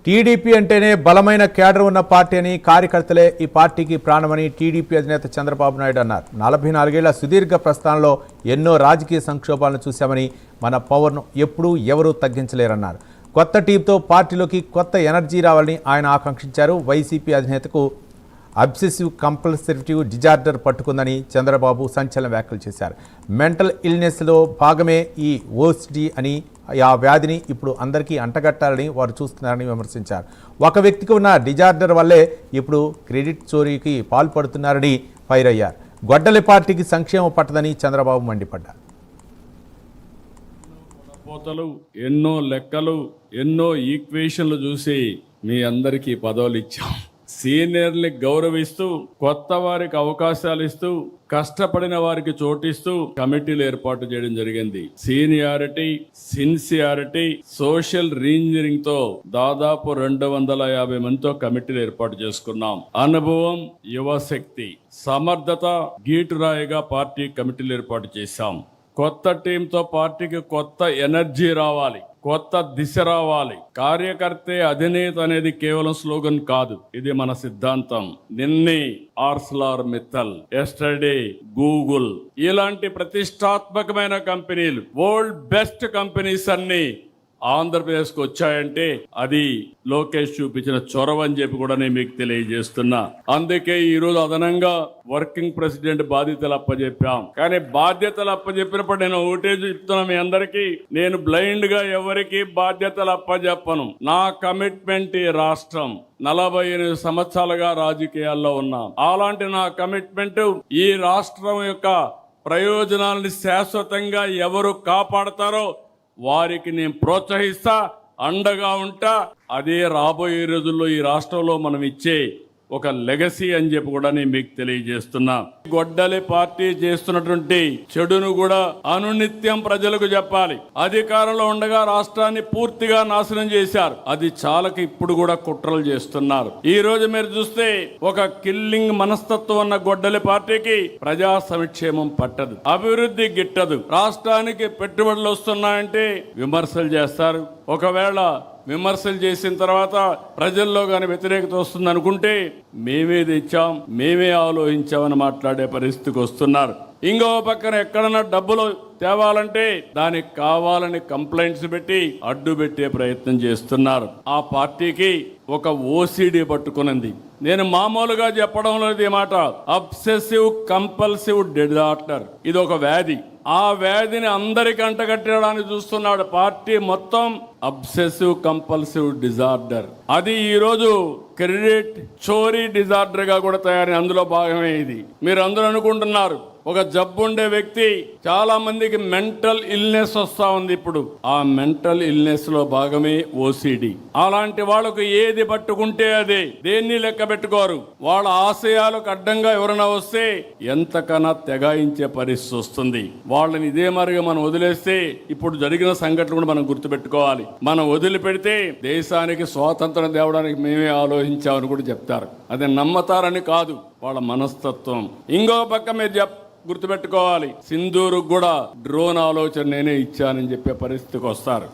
TDP అంటేనే బలమైన cadre ఉన్న పార్టీ అని, కార్యకర్తలే ఈ పార్టీకి ప్రాణమని టీడీపీ అధినేత చంద్రబాబు నాయుడు అన్నారు. 44 ఏళ్ల సుదీర్ఘ ప్రస్థానంలో ఎన్నో రాజకీయ సంక్షోభాలను చూశామని, మన పవర్ను ఎప్పుడూ ఎవరూ తగ్గించలేరన్నారు. కొత్త టీంతో పార్టీలోకి కొత్త ఎనర్జీ రావాలని ఆయన ఆకాంక్షించారు. వైసీపీ అధినేతకు అబ్సెసివ్ కంపల్సివ్ డిజార్డర్ పట్టుకుందని చంద్రబాబు సంచలన వ్యాఖ్యలు చేశారు. మెంటల్ ఇల్నెస్లో భాగమే ఈ ఓసిడి అని, ఆ వ్యాధిని ఇప్పుడు అందరికీ అంటగట్టాలని వారు చూస్తున్నారని విమర్శించారు. ఒక వ్యక్తికి ఉన్న డిజార్డర్ వల్లే ఇప్పుడు క్రెడిట్ చోరీకి పాల్పడుతున్నారని ఫైర్ అయ్యారు. గొడ్డలి పార్టీకి సంక్షేమం పట్టదని చంద్రబాబు మండిపడ్డారు. ఎన్నో లెక్కలు, ఎన్నో ఈక్వేషన్లు చూసి మీ అందరికీ పదవులు ఇచ్చాం. సీనియర్ని గౌరవిస్తూ, కొత్త వారికి అవకాశాలు ఇస్తూ, కష్టపడిన వారికి చోటిస్తూ కమిటీలు ఏర్పాటు చేయడం జరిగింది. సీనియారిటీ, సిన్సియారిటీ, సోషల్ రీఇంజనీరింగ్ తో దాదాపు 250 మందితో కమిటీలు ఏర్పాటు చేసుకున్నాం. అనుభవం, యువశక్తి, సమర్థత గీటురాయిగా పార్టీ కమిటీలు ఏర్పాటు చేశాం. కొత్త టీంతో పార్టీకి కొత్త ఎనర్జీ రావాలి, కొత్త దిశ రావాలి. కార్యకర్తే అధినేత అనేది కేవలం స్లోగన్ కాదు, ఇది మన సిద్ధాంతం. నిన్నే ఆర్సెలర్ మిత్తల్, ఎస్టర్డే గూగుల్, ఇలాంటి ప్రతిష్టాత్మకమైన కంపెనీలు, వరల్డ్ బెస్ట్ కంపెనీస్ అన్ని ఆంధ్రప్రదేశ్కి వచ్చాయంటే అది లోకేష్ చూపించిన చొరవ అని చెప్పి కూడా నేను మీకు తెలియజేస్తున్నా. అందుకే ఈ రోజు అదనంగా వర్కింగ్ ప్రెసిడెంట్ బాధ్యతలు అప్పచెప్పాం. కానీ బాధ్యతలు అప్పచెప్పినప్పుడు నేను ఒకటే చెప్తున్నా మీ అందరికీ, నేను బ్లైండ్ గా ఎవరికి బాధ్యతలు అప్పచెప్పను. నా కమిట్మెంట్ ఈ రాష్ట్రం. 48 సంవత్సరాలుగా రాజకీయాల్లో ఉన్నాం. అలాంటి నా కమిట్మెంట్ ఈ రాష్ట్రం యొక్క ప్రయోజనాలని శాశ్వతంగా ఎవరు కాపాడతారో వారికి నేను ప్రోత్సహిస్తా, అండగా ఉంటా. అదే రాబోయే రోజుల్లో ఈ రాష్ట్రంలో మనం ఇచ్చే ఒక లెగసీ అని చెప్పి కూడా నేను మీకు తెలియజేస్తున్నా. గొడ్డలి పార్టీ చేస్తున్నటువంటి చెడును కూడా అనునిత్యం ప్రజలకు చెప్పాలి. అధికారంలో ఉండగా రాష్ట్రాన్ని పూర్తిగా నాశనం చేశారు. అది చాలక ఇప్పుడు కూడా కుట్రలు చేస్తున్నారు. ఈ రోజు మీరు చూస్తే ఒక కిల్లింగ్ మనస్తత్వం ఉన్న గొడ్డలి పార్టీకి ప్రజా సంక్షేమం పట్టదు, అభివృద్ధి గిట్టదు. రాష్ట్రానికి పెట్టుబడులు వస్తున్నాయంటే విమర్శలు చేస్తారు. ఒకవేళ విమర్శలు చేసిన తర్వాత ప్రజల్లో కానీ వ్యతిరేకత వస్తుంది అనుకుంటే మేమే తెచ్చాం, మేమే ఆలోచించామని మాట్లాడే పరిస్థితికి వస్తున్నారు. ఇంకో పక్కన ఎక్కడన్నా డబ్బులు తేవాలంటే దానికి కావాలని కంప్లైంట్స్ పెట్టి అడ్డు పెట్టే ప్రయత్నం చేస్తున్నారు. ఆ పార్టీకి ఒక ఓసిడి పట్టుకున్నది. నేను మామూలుగా చెప్పడం లేదు ఈ మాట. అబ్సెసివ్ కంపల్సివ్ డిజార్డర్, ఇది ఒక వ్యాధి. ఆ వ్యాధిని అందరికి అంటగట్టడానికి చూస్తున్నాడు పార్టీ మొత్తం. అబ్సెసివ్ కంపల్సివ్ డిజార్డర్, అది ఈరోజు క్రెడిట్ చోరీ డిజార్డర్ గా కూడా తయారీ, అందులో భాగమే ఇది. మీరు అందరూ అనుకుంటున్నారు ఒక జబ్బు ఉండే వ్యక్తి, చాలా మందికి మెంటల్ ఇల్నెస్ వస్తా ఉంది. ఇప్పుడు ఆ మెంటల్ ఇల్నెస్ లో భాగమే ఓసిడి. అలాంటి వాళ్ళకు ఏది పట్టుకుంటే అదే, దేన్ని లెక్క పెట్టుకోరు. వాళ్ళ ఆశయాలకు అడ్డంగా ఎవరైనా వస్తే ఎంతకన్నా తెగాయించే పరిస్థితి వస్తుంది. వాళ్ళని ఇదే మరిగా మనం వదిలేస్తే, ఇప్పుడు జరిగిన సంఘటన కూడా మనం గుర్తుపెట్టుకోవాలి. మనం వదిలిపెడితే దేశానికి స్వాతంత్రం తేవడానికి మేమే ఆలోచించామని కూడా చెప్తారు. అది నమ్మతారని కాదు, వాళ్ళ మనస్తత్వం. ఇంకో పక్క మీరు గుర్తుపెట్టుకోవాలి, సింధూరుకు కూడా డ్రోన్ ఆలోచన నేనే ఇచ్చానని చెప్పే పరిస్థితికి వస్తారు.